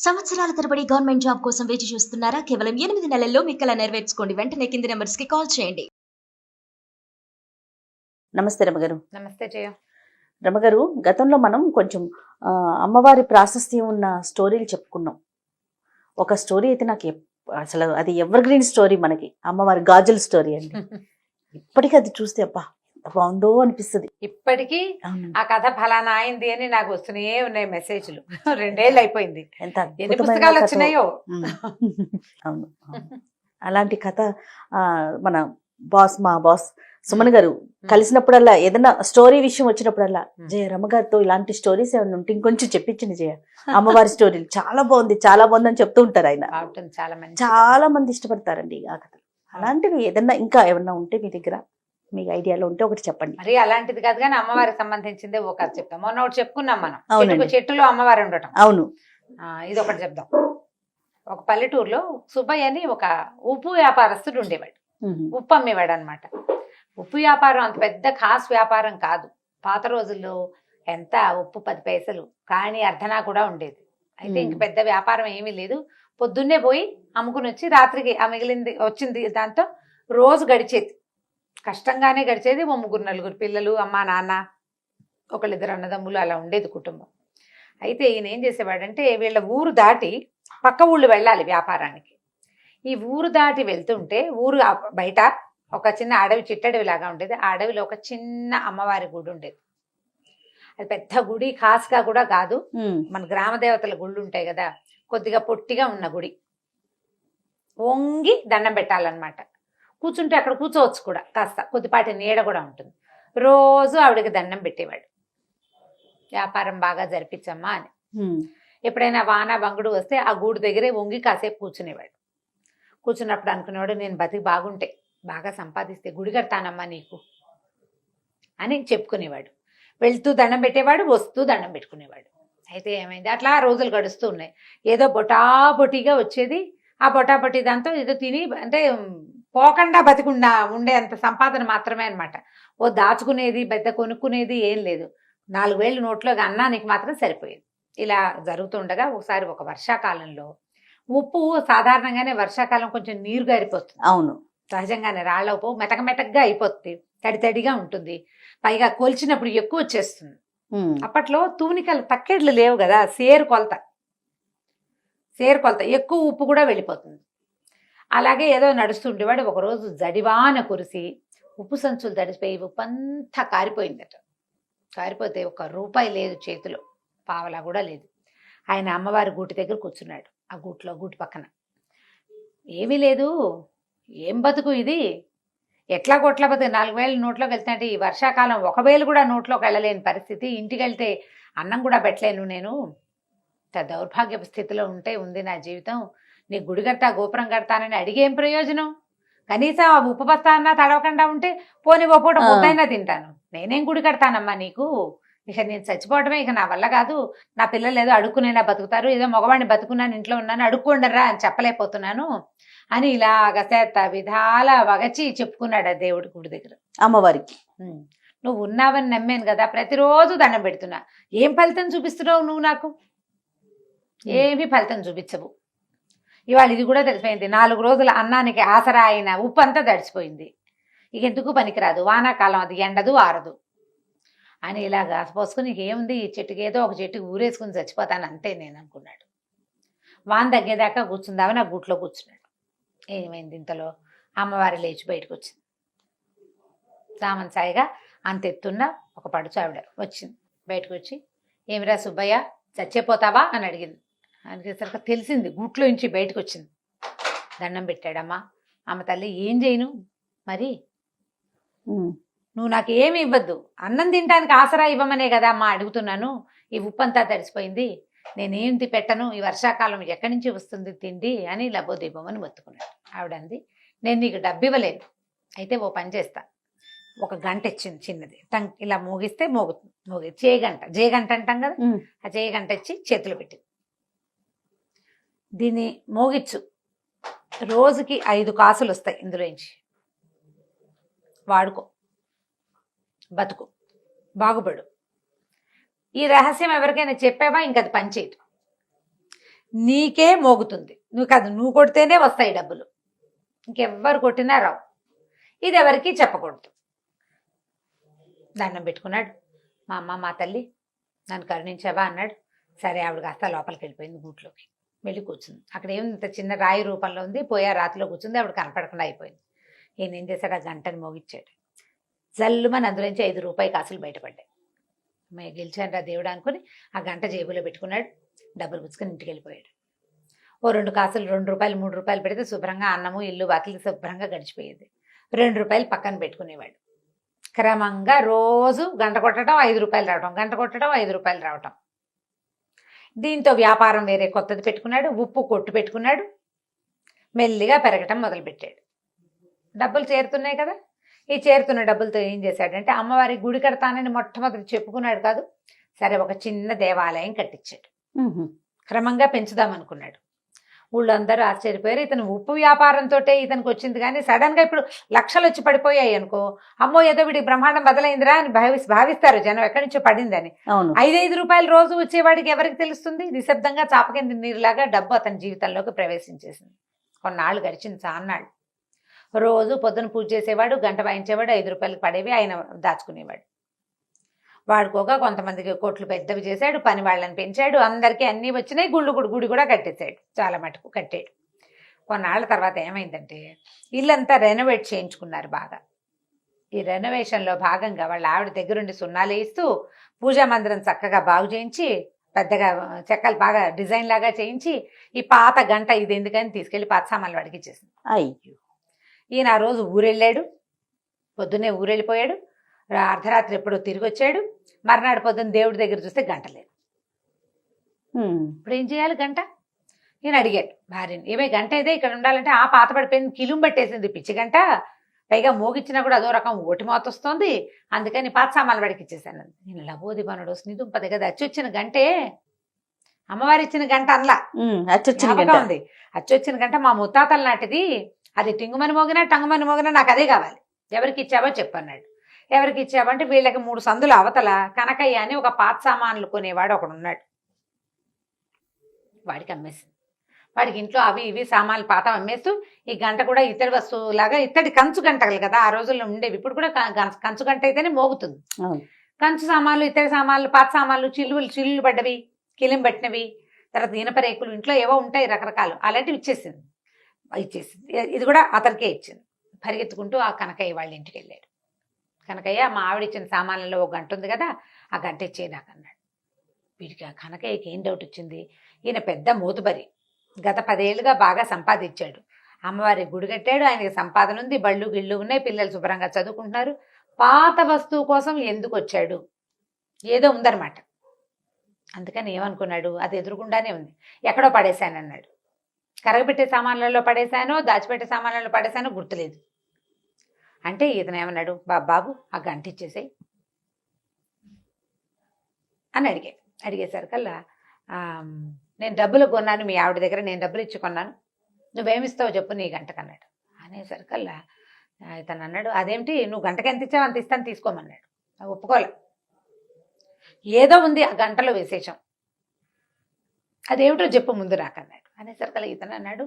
సంవత్సరాల తరబడి government job కోసం వేచి చూస్తున్నారా? కేవలం 8 నెలల్లో మీ కల నెరవేర్చుకోండి. వెంటనే కింది నెంబర్స్‌కి కాల్ చేయండి. నమస్తే రమగారు. నమస్తే జయ. రమగారు, గతంలో మనం కొంచెం అమ్మవారి ప్రాశస్త్యం ఉన్న స్టోరీలు చెప్పుకున్నాం. ఒక స్టోరీ అయితే నాకు అసలు అది ఎవర్ గ్రీన్ స్టోరీ, మనకి అమ్మవారి గాజుల స్టోరీ అండి. ఇప్పటికీ అది చూస్తే అబ్బా ఎంత బాగుందో అనిపిస్తుంది. ఇప్పటికీ ఆ కథ ఫలానా అయింది అని నాకు వస్తూనే ఉన్నాయి మెసేజ్లు. 2 ఏళ్ళు అయిపోయింది. ఎంత ఎన్ని పుస్తకాలు వచ్చినాయో. అవును, అలాంటి కథ మన మా బాస్ సుమన్ గారు కలిసినప్పుడల్లా ఏదైనా స్టోరీ విషయం వచ్చినప్పుడల్లా, జయ రమగారితో ఇలాంటి స్టోరీస్ ఏమైనా ఉంటే ఇంకొంచెం చెప్పించండి జయ, అమ్మవారి స్టోరీలు చాలా బాగుంది అని చెప్తూ ఉంటారు ఆయన. చాలా మంది ఇష్టపడతారండి ఆ కథ. అలాంటివి ఏదన్నా ఇంకా ఏమన్నా ఉంటే మీ దగ్గర, మీకు ఐడియాలో ఉంటే ఒకటి చెప్పండి. మరి అలాంటిది కాదు కానీ అమ్మవారికి సంబంధించిందే ఒక కథ చెప్తాం. మొన్న ఒకటి చెప్పుకున్నాం మనం, చెట్టులో అమ్మవారు ఉండటం. అవును, ఇది ఒకటి చెప్దాం. ఒక పల్లెటూరులో సుబ్బయ్య అని ఒక ఉప్పు వ్యాపారస్తుడు ఉండేవాడు. ఉప్పు అమ్మేవాడు అనమాట. ఉప్పు వ్యాపారం అంత పెద్ద ఖాస్ వ్యాపారం కాదు. పాత రోజుల్లో ఎంత ఉప్పు 10 పైసలు, కానీ అర్ధనా కూడా ఉండేది. అయితే ఇంక పెద్ద వ్యాపారం ఏమీ లేదు. పొద్దున్నే పోయి అమ్ముకుని వచ్చి రాత్రికి ఆ మిగిలింది వచ్చింది దాంతో రోజు గడిచేది. కష్టంగానే గడిచేది. 3-4 పిల్లలు, అమ్మ నాన్న, 1-2 అన్నదమ్ములు, అలా ఉండేది కుటుంబం. అయితే ఈయన ఏం చేసేవాడంటే, వీళ్ళ ఊరు దాటి పక్క ఊళ్ళు వెళ్ళాలి వ్యాపారానికి. ఈ ఊరు దాటి వెళ్తుంటే ఊరు బయట ఒక చిన్న అడవి, చిట్టడవి లాగా ఉండేది. ఆ అడవిలో ఒక చిన్న అమ్మవారి గుడి ఉండేది. అది పెద్ద గుడి, ఖాస్గా కూడా కాదు, మన గ్రామ దేవతల గుళ్ళు ఉంటాయి కదా, కొద్దిగా పొట్టిగా ఉన్న గుడి. వంగి దండం పెట్టాలన్నమాట. కూర్చుంటే అక్కడ కూర్చోవచ్చు కూడా, కాస్త కొద్దిపాటి నీడ కూడా ఉంటుంది. రోజు ఆవిడకి దండం పెట్టేవాడు, వ్యాపారం బాగా జరిపించమ్మా అని. ఎప్పుడైనా వాన బంగుడు వస్తే ఆ గూడు దగ్గరే వంగి కాసేపు కూర్చునేవాడు. కూర్చున్నప్పుడు అనుకునేవాడు, నేను బతికి బాగుంటే, బాగా సంపాదిస్తే గుడి కడతానమ్మా నీకు అని చెప్పుకునేవాడు. వెళ్తూ దండం పెట్టేవాడు, వస్తూ దండం పెట్టుకునేవాడు. అయితే ఏమైంది, అట్లా రోజులు గడుస్తూ ఉన్నాయి. ఏదో బొటాబొటిగా వచ్చేది. ఆ బొటాబొటి దాంతో ఏదో తిని, అంటే పోకుండా బతికుండా ఉండే అంత సంపాదన మాత్రమే అనమాట. ఓ దాచుకునేది, పెద్ద కొనుక్కునేది ఏం లేదు. 4,000 నోట్లోకి అన్నానికి మాత్రం సరిపోయేది. ఇలా జరుగుతుండగా ఒకసారి ఒక వర్షాకాలంలో, ఉప్పు సాధారణంగానే వర్షాకాలం కొంచెం నీరు గారిపోతుంది. అవును, సహజంగానే రాళ్ళ ఉప్పు మెతక మెతకగా అయిపోతుంది, తడి తడిగా ఉంటుంది. పైగా కొలిచినప్పుడు ఎక్కువ వచ్చేస్తుంది. అప్పట్లో తూనికలు తక్కెడ్లు లేవు కదా, సేరు కొలత ఎక్కువ ఉప్పు కూడా వెళ్ళిపోతుంది. అలాగే ఏదో నడుస్తుండేవాడు. ఒకరోజు జడివాన కురిసి ఉప్పు సంచులు తడిసిపోయి ఉప్పు అంతా కారిపోయిందట. కారిపోతే 1 రూపాయి లేదు చేతిలో, పావలా కూడా లేదు. ఆయన అమ్మవారి గూటి దగ్గర కూర్చున్నాడు. ఆ గూటి పక్కన ఏమీ లేదు. ఏం బతుకు ఇది, ఎట్లా కొట్ల బతుకు, 4,000 నోట్లోకి వెళ్తాంటే, ఈ వర్షాకాలం 1,000 కూడా నోట్లోకి వెళ్ళలేని పరిస్థితి, ఇంటికి వెళ్తే అన్నం కూడా పెట్టలేను, నేను దౌర్భాగ్యపు స్థితిలో ఉంది నా జీవితం. నీ గుడి కడతా, గోపురం కడతానని అడిగేం ప్రయోజనం? కనీసం ఆ ఉప్పు బస్తా అన్నా తడవకుండా ఉంటే పోనీ ఓ పూట ముద్దైనా తింటాను. నేనేం గుడి కడతానమ్మా నీకు, ఇక నేను చచ్చిపోవడమే, ఇక నా వల్ల కాదు. నా పిల్లలు ఏదో అడుక్కునైనా బతుకుతారు, ఏదో మగవాడిని బతుకున్నాను, ఇంట్లో ఉన్నాను, అడుక్కోండరా అని చెప్పలేకపోతున్నాను అని ఇలాగ చేత విధాల వగచి చెప్పుకున్నాడు ఆ దేవుడి గుడి దగ్గర అమ్మవారికి. నువ్వు ఉన్నావని నమ్మాను కదా, ప్రతిరోజు దండం పెడుతున్నా, ఏం ఫలితం చూపిస్తున్నావు నువ్వు నాకు? ఏమీ ఫలితం చూపించవు. ఇవాళ ఇది కూడా తెలిసిపోయింది. 4 రోజుల అన్నానికి ఆసరా అయిన ఉప్పు అంతా తడిచిపోయింది. ఇక ఎందుకు పనికిరాదు, వానాకాలం అది ఎండదు ఆరదు అని ఇలాగా పోసుకుని, ఏముంది ఈ చెట్టుకి, ఏదో ఒక చెట్టుకి ఊరేసుకుని చచ్చిపోతాను అంతే నేను అనుకున్నాడు. వాన తగ్గేదాకా కూర్చుందామని ఆ గూట్లో కూర్చున్నాడు. ఏమైంది, ఇంతలో అమ్మవారి లేచి బయటకు వచ్చింది. సామన్ సాయిగా అంతెత్తున్న ఒక పడుచావిడ వచ్చింది. బయటకు వచ్చి, ఏమిరా సుబ్బయ్య చచ్చిపోతావా అని అడిగింది. అడిగేసరికి తెలిసింది, గూట్లో నుంచి బయటకు వచ్చింది. దండం పెట్టాడమ్మా. అమ్మ తల్లి, ఏం చేయను మరి, నువ్వు నాకు ఏమి ఇవ్వద్దు, అన్నం తినడానికి ఆసరా ఇవ్వమనే కదా అమ్మా అడుగుతున్నాను. ఈ ఉప్పంతా తడిసిపోయింది, నేనేంటి పెట్టను, ఈ వర్షాకాలం ఎక్కడి నుంచి వస్తుంది తిండి అని లబోదీపమని మొత్తుకున్నాడు. ఆవిడంది, నేను నీకు డబ్బు ఇవ్వలేదు, అయితే ఓ పని చేస్తా. ఒక గంట ఇచ్చింది చిన్నది, ఇలా మోగిస్తే మోగి జేగంట అంటాం కదా, ఆ జేగంట ఇచ్చి చేతులు పెట్టి, దీన్ని మోగిచ్చు, రోజుకి 5 కాసులు వస్తాయి, ఇందులోంచి వాడుకో, బతుకు, బాగుపడు. ఈ రహస్యం ఎవరికైనా చెప్పావా ఇంకది పనిచేయదు. నీకే మోగుతుంది, నువ్వు కాదు నువ్వు కొడితేనే వస్తాయి డబ్బులు, ఇంకెవ్వరు కొట్టినా రావు. ఇది ఎవరికి చెప్పకూడదు. దండం పెట్టుకున్నాడు. మా అమ్మ మా తల్లి నన్ను కరుణించావా అన్నాడు. సరే ఆవిడ కాస్త లోపలికి వెళ్ళిపోయింది, గూట్లోకి వెళ్ళి కూర్చుంది. అక్కడ ఇంత చిన్న రాయి రూపంలో ఉంది, పోయా రాతిలో కూర్చుంది. ఆవిడ కనపడకుండా అయిపోయింది. ఈయన ఏం చేశాడు, ఆ గంటని మోగిచ్చాడు. జల్లుమని అందులోంచి 5 రూపాయి కాసులు బయటపడ్డాయి. మేము గెలిచాను రా దేవుడు అనుకుని ఆ గంట జేబులో పెట్టుకున్నాడు. డబ్బులు పుచ్చుకొని ఇంటికి వెళ్ళిపోయాడు. ఓ 2 కాసులు 2 రూపాయలు 3 రూపాయలు పెడితే శుభ్రంగా అన్నము ఇల్లు వాకిలి శుభ్రంగా గడిచిపోయేది. 2 రూపాయలు పక్కన పెట్టుకునేవాడు. క్రమంగా రోజు గంట కొట్టడం 5 రూపాయలు రావటం, గంట కొట్టడం 5 రూపాయలు రావటం. దీంతో వ్యాపారం వేరే కొత్తది పెట్టుకున్నాడు. ఉప్పు కొట్టు పెట్టుకున్నాడు. మెల్లిగా పెరగటం మొదలుపెట్టాడు. డబ్బులు చేరుతున్నాయి కదా. ఈ చేరుతున్న డబ్బులతో ఏం చేశాడంటే అమ్మవారి గుడి కడతానని మొట్టమొదటి చెప్పుకున్నాడు కాదు. సరే ఒక చిన్న దేవాలయం కట్టించాడు. క్రమంగా పెంచుదాం అనుకున్నాడు. ఊళ్ళో అందరూ ఆశ్చర్యపోయారు. ఇతను ఉప్పు వ్యాపారంతో ఇతనికి వచ్చింది, కానీ సడన్ గా ఇప్పుడు లక్షలు వచ్చి పడిపోయాయి అనుకో, అమ్మో ఏదో వీడి బ్రహ్మాండం బదలైందిరా అని భావిస్తారు జనం, ఎక్కడి నుంచో పడిందని. 5 రూపాయలు రోజు వచ్చేవాడికి ఎవరికి తెలుస్తుంది? నిశ్శబ్దంగా చాపకింది నీరులాగా డబ్బు అతని జీవితంలోకి ప్రవేశించేసింది. కొన్నాళ్ళు గడిచింది, చాన్నాళ్ళు. రోజు పొద్దున పూజ చేసేవాడు, గంట వాయించేవాడు, 5 రూపాయలకు పడేవి ఆయన దాచుకునేవాడు. వాడుకోగా కొంతమందికి కోట్లు పెద్దవి చేశాడు, పని వాళ్ళని పెంచాడు, అందరికీ అన్నీ వచ్చినాయి. గుడి కూడా కట్టేశాడు, చాలా మటుకు కట్టాడు. కొన్నాళ్ళ తర్వాత ఏమైందంటే ఇల్లంతా రెనోవేట్ చేయించుకున్నారు బాగా. ఈ రెనోవేషన్లో భాగంగా వాళ్ళ ఆవిడ దగ్గరుండి సున్నాలు వేస్తూ పూజా మందిరం చక్కగా బాగు చేయించి, పెద్దగా చెక్కలు బాగా డిజైన్ లాగా చేయించి, ఈ పాత గంట ఇది ఎందుకని తీసుకెళ్లి పాత సామాన్లు వాడికి ఇచ్చేసింది. అయ్యో. ఈయన ఆ రోజు ఊరెళ్ళాడు. పొద్దున్నే ఊరెళ్ళిపోయాడు. అర్ధరాత్రి ఎప్పుడో తిరిగి వచ్చాడు. మర్నాడు పొద్దున్న దేవుడి దగ్గర చూస్తే గంట లేదు. ఇప్పుడు ఏం చేయాలి గంట? నేను అడిగాడు భార్యని, ఏమే గంట ఏదే ఇక్కడ ఉండాలంటే, ఆ పాత పడిపోయింది, కిలుం పట్టేసింది పిచ్చి గంట, పైగా మోగిచ్చినా కూడా అదో రకం ఓటి మోత వస్తుంది, అందుకని పాత సామాన్లు వాడికి ఇచ్చేసాను. నేను లబోదిబనుడు స్నిదుంపది కదా, అచ్చొచ్చిన గంటే, అమ్మవారి ఇచ్చిన గంట అనలా, ఉంది అచ్చొచ్చిన గంట మా ముత్తాతల నాటిది, అది టింగుమని మోగినా టంగుమని మోగినా నాకు అదే కావాలి, ఎవరికి ఇచ్చావో చెప్పన్నాడు. ఎవరికి ఇచ్చావంటే వీళ్ళకి 3 సందులు అవతల కనకయ్య అని ఒక పాత సామాన్లు కొనేవాడు ఒకడు ఉన్నాడు. వాడికి అమ్మేసింది. వాడికి ఇంట్లో అవి ఇవి సామాన్లు పాత అమ్మేస్తూ ఈ గంట కూడా ఇత్తడి వస్తువులాగా, ఇత్తడి కంచు గంటలు కదా ఆ రోజుల్లో ఉండేవి, ఇప్పుడు కూడా కంచు గంట అయితేనే మోగుతుంది. కంచు సామాన్లు, ఇత్తడి సామాన్లు, పాత సామాన్లు, చిల్లులు పడ్డవి, కిలిం పట్టినవి, తర్వాత ఇనప రేకులు, ఇంట్లో ఏవో ఉంటాయి రకరకాలు, అలాంటివి ఇచ్చేసింది. ఇది కూడా అతనికే ఇచ్చింది. పరిగెత్తుకుంటూ ఆ కనకయ్య వాళ్ళ ఇంటికి వెళ్ళాడు. కనకయ్య మా ఆవిడ ఇచ్చిన సామాన్లలో ఒక గంట ఉంది కదా, ఆ గంట ఇచ్చేదాకన్నాడు. వీడికి ఆ కనకయ్యకి ఏం డౌట్ వచ్చింది, ఈయన పెద్ద మూతుబరి, గత 10 ఏళ్ళుగా బాగా సంపాదించాడు, అమ్మవారి గుడి కట్టాడు, ఆయనకి సంపాదన ఉంది, బళ్ళు గిళ్ళు ఉన్నాయి, పిల్లలు శుభ్రంగా చదువుకుంటున్నారు. పాత వస్తువు కోసం ఎందుకు వచ్చాడు, ఏదో ఉందన్నమాట. అందుకని ఏమనుకున్నాడు, అది ఎదురుకుండానే ఉంది, ఎక్కడో పడేశానన్నాడు. కరగబెట్టే సామాన్లలో పడేశానో దాచిపెట్టే సామాన్లలో పడేశానో గుర్తులేదు. అంటే ఇతను ఏమన్నాడు, బాబు ఆ గంట ఇచ్చేసాయి అని అడిగేసరికల్లా నేను డబ్బులు కొన్నాను మీ ఆవిడ దగ్గర, నేను డబ్బులు ఇచ్చి కొన్నాను, నువ్వేమిస్తావు చెప్పు నీ గంటకన్నాడు. అనేసరికల్లా ఇతను అన్నాడు, అదేమిటి నువ్వు గంటకి ఎంత ఇచ్చావు అంత ఇస్తాను తీసుకోమన్నాడు. ఒప్పుకోలే, ఏదో ఉంది ఆ గంటలో విశేషం, అదేమిటో చెప్పు ముందు నాకన్నాడు. అనేసరికల్లా ఇతను అన్నాడు,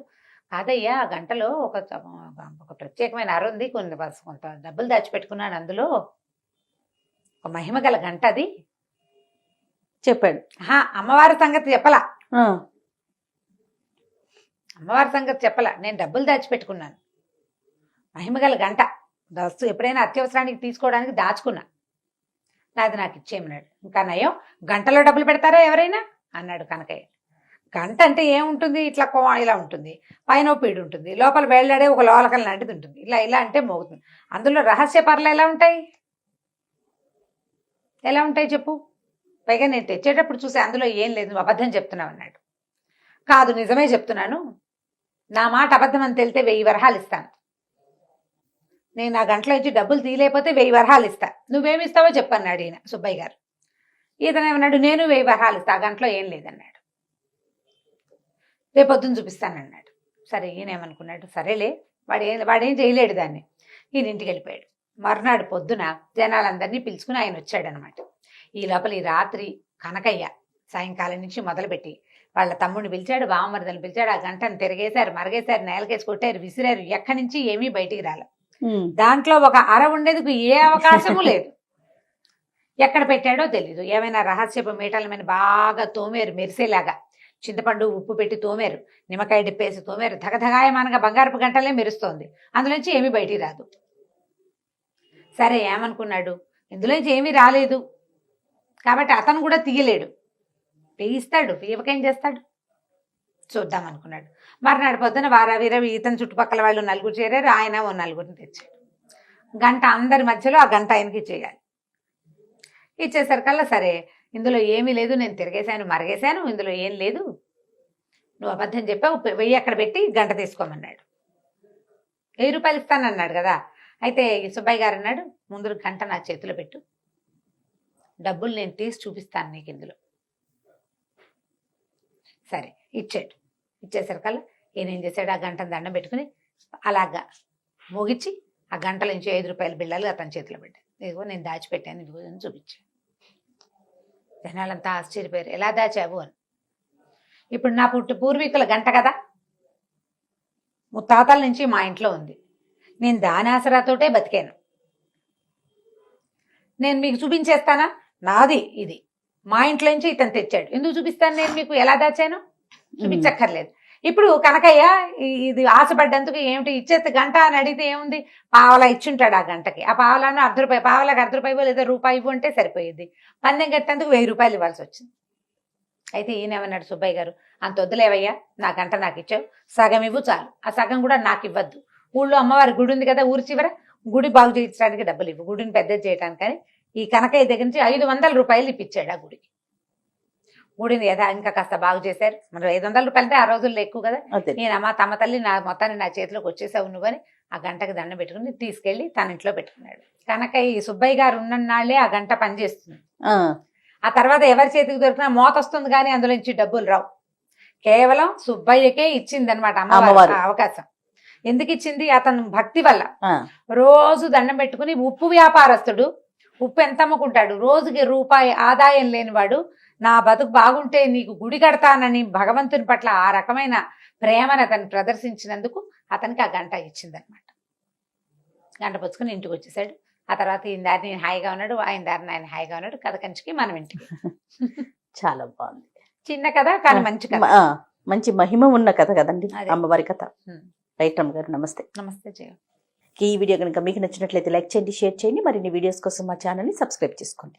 కాదయ్యా ఆ గంటలో ఒక ప్రత్యేకమైన అర ఉంది, కొంత డబ్బులు దాచిపెట్టుకున్నాను, అందులో ఒక మహిమ గల గంట అది చెప్పాడు. అమ్మవారి సంగతి చెప్పలా, అమ్మవారి సంగతి చెప్పలా, నేను డబ్బులు దాచిపెట్టుకున్నాను, మహిమగల గంట వస్తువు ఎప్పుడైనా అత్యవసరానికి తీసుకోవడానికి దాచుకున్నా, నాది నాకు ఇచ్చేయమన్నాడు. ఇంకా నయం, గంటలో డబ్బులు పెడతారా ఎవరైనా అన్నాడు కనకయ్య. గంట అంటే ఏముంటుంది, ఇట్లా ఇలా ఉంటుంది, పైన పీడు ఉంటుంది, లోపల వేళ్లాడే ఒక లోలకల లాంటిది ఉంటుంది, ఇలా అంటే మోగుతుంది. అందులో రహస్య పర్లు ఎలా ఉంటాయి చెప్పు, పైగా నేను తెచ్చేటప్పుడు చూసి అందులో ఏం లేదు, నువ్వు అబద్ధం చెప్తున్నావు అన్నాడు. కాదు నిజమే చెప్తున్నాను, నా మాట అబద్ధం అని తెలితే 1000 వరహాలు ఇస్తాను, నేను ఆ గంటలో ఇచ్చి డబ్బులు తీయలేకపోతే 1000 వరహాలు ఇస్తా, నువ్వేమిస్తావో చెప్పన్నాడు ఈయన సుబ్బయ్య గారు. ఈతను ఏమన్నాడు, నేను 1000 వరహాలు ఇస్తా, ఆ గంటలో ఏం లేదన్నాడు. రేపొద్దున చూపిస్తానన్నాడు. సరే ఈయన ఏమనుకున్నాడు, సరేలే వాడేం చేయలేడు దాన్ని. ఈయన ఇంటికి వెళ్ళిపోయాడు. మర్నాడు పొద్దున జనాలందరినీ పిలుచుకుని ఆయన వచ్చాడనమాట. ఈ లోపల ఈ రాత్రి కనకయ్య సాయంకాలం నుంచి మొదలుపెట్టి వాళ్ళ తమ్ముడిని పిలిచాడు, బావమరిదని పిలిచాడు. ఆ గంటను తిరిగేశారు, మరగేశారు, నేలకేసి కొట్టారు, విసిరారు. ఎక్కడి నుంచి ఏమీ బయటికి రాలే. దాంట్లో ఒక అర ఉండేందుకు ఏ అవకాశము లేదు. ఎక్కడ పెట్టాడో తెలీదు. ఏమైనా రహస్యపు మీటల మీద బాగా తోమేరు, మెరిసేలాగా చింతపండు ఉప్పు పెట్టి తోమేరు, నిమ్మకాయ డిప్పేసి తోమేరు. ధగధగాయమానగా బంగారపు గంటలే మెరుస్తోంది. అందులోంచి ఏమీ బయటికి రాదు. సరే ఏమనుకున్నాడు, ఇందులోంచి ఏమీ రాలేదు కాబట్టి అతను కూడా తీయలేడు. పీయిస్తాడు, పీయకేం చేస్తాడు, చూద్దాం అనుకున్నాడు. మర్నాడు పొద్దున వీర ఇతను చుట్టుపక్కల వాళ్ళు నలుగురు చేరారు. ఆయన ఓ నలుగురిని తెచ్చాడు. గంట అందరి మధ్యలో ఆ గంట ఆయనకి ఇచ్చేయాలి. ఇచ్చేసరికల్లా సరే ఇందులో ఏమీ లేదు, నేను తిరిగేశాను, మరగేశాను, ఇందులో ఏం లేదు, నువ్వు అబద్ధం చెప్పావు, 1000 అక్కడ పెట్టి గంట తీసుకోమన్నాడు. 1000 రూపాయలు ఇస్తానన్నాడు కదా. అయితే సుబ్బయ్య గారు అన్నాడు, ముందు గంట నా చేతిలో పెట్టు, డబ్బులు నేను తీసి చూపిస్తాను నీకు ఇందులో. సరే ఇచ్చాడు. ఇచ్చేసరికల్లా ఈయన ఏం చేశాడు, ఆ గంటను దండం పెట్టుకుని అలాగా మోగిచ్చి ఆ గంటల నుంచి 5 రూపాయల బిళ్ళలు అతని చేతిలో పెట్టాను. ఇదిగో నేను దాచిపెట్టాను, ఇదిగో అని చూపించాను. జనాలంతా ఆశ్చర్యపోయారు, ఎలా దాచావు అని. ఇప్పుడు నా పూర్వీకుల గంట కదా, ముత్తాతల నుంచి మా ఇంట్లో ఉంది, నేను దాని ఆసరాతోటే బతికాను, నేను మీకు చూపించేస్తానా, నాది ఇది, మా ఇంట్లో నుంచి ఇతను తెచ్చాడు, ఎందుకు చూపిస్తాను నేను మీకు, ఎలా దాచాను చూపించక్కర్లేదు. ఇప్పుడు కనకయ్య ఇది ఆశపడ్డందుకు ఏమిటి ఇచ్చేస్తే గంట అని అడిగితే ఏముంది, పావలా ఇచ్చుంటాడు ఆ గంటకి. ఆ పావలాను ₹1 పావలాకి ₹1 లేదా రూపాయి ఇవ్వు అంటే సరిపోయేది. పందెం కట్టేందుకు 1000 రూపాయలు ఇవ్వాల్సి వచ్చింది. అయితే ఈయనేమన్నాడు సుబ్బయ్య గారు, అంత వద్దులేవయ్యా, నా గంట నాకు ఇచ్చావు, సగం ఇవ్వు చాలు, ఆ సగం కూడా నాకు ఇవ్వద్దు. ఊళ్ళో అమ్మవారి గుడి ఉంది కదా, ఊరి చివర, గుడి బాగు చేయించడానికి డబ్బులు ఇవ్వు, గుడిని పెద్దది చేయడానికి. కానీ ఈ కనకయ్య దగ్గర నుంచి 500 రూపాయలు ఇప్పించాడు ఆ గుడికి. గుడిని ఇంకా కాస్త బాగు చేశారు. మరి 500 రూపాయలు అంటే ఆ రోజుల్లో ఎక్కువ కదా. నేను అమ్మ తమ తల్లి నా మొత్తాన్ని నా చేతిలోకి వచ్చేసావు నువ్వని ఆ గంటకి దండం పెట్టుకుని తీసుకెళ్లి తన ఇంట్లో పెట్టుకున్నాడు. కనుక ఈ సుబ్బయ్య గారు ఉన్ననాళ్లే ఆ గంట పనిచేస్తుంది. ఆ తర్వాత ఎవరి చేతికి దొరికినా మోత వస్తుంది కానీ అందులో నుంచి డబ్బులు రావు. కేవలం సుబ్బయ్యకే ఇచ్చింది అనమాట అమ్మవారు అవకాశం. ఎందుకు ఇచ్చింది, అతను భక్తి వల్ల. రోజు దండం పెట్టుకుని, ఉప్పు వ్యాపారస్తుడు, ఉప్పు ఎంత అమ్ముకుంటాడు, రోజుకి రూపాయి ఆదాయం లేనివాడు, నా బతుకు బాగుంటే నీకు గుడి కడతానని భగవంతుని పట్ల ఆ రకమైన ప్రేమను అతను ప్రదర్శించినందుకు అతనికి ఆ గంట ఇచ్చిందనమాట. గంట పుచ్చుకుని ఇంటికి వచ్చేసాడు. ఆ తర్వాత ఈయన దారిని హాయిగా ఉన్నాడు, ఆయన దారిని ఆయన హాయిగా ఉన్నాడు. కథ కంచికి మనం ఇంటికి. చాలా బాగుంది, చిన్న కథ కానీ మంచి కథ, మంచి మహిమ ఉన్న కథ కదండి అమ్మవారి కథ. రైట్ రమ్మ గారు, నమస్తే. నమస్తే జయ. ఈ వీడియో కనుక మీకు నచ్చినట్లయితే లైక్ చేయండి, షేర్ చేయండి. మరిన్ని వీడియోస్ కోసం మా ఛానల్ని సబ్స్క్రైబ్ చేసుకోండి.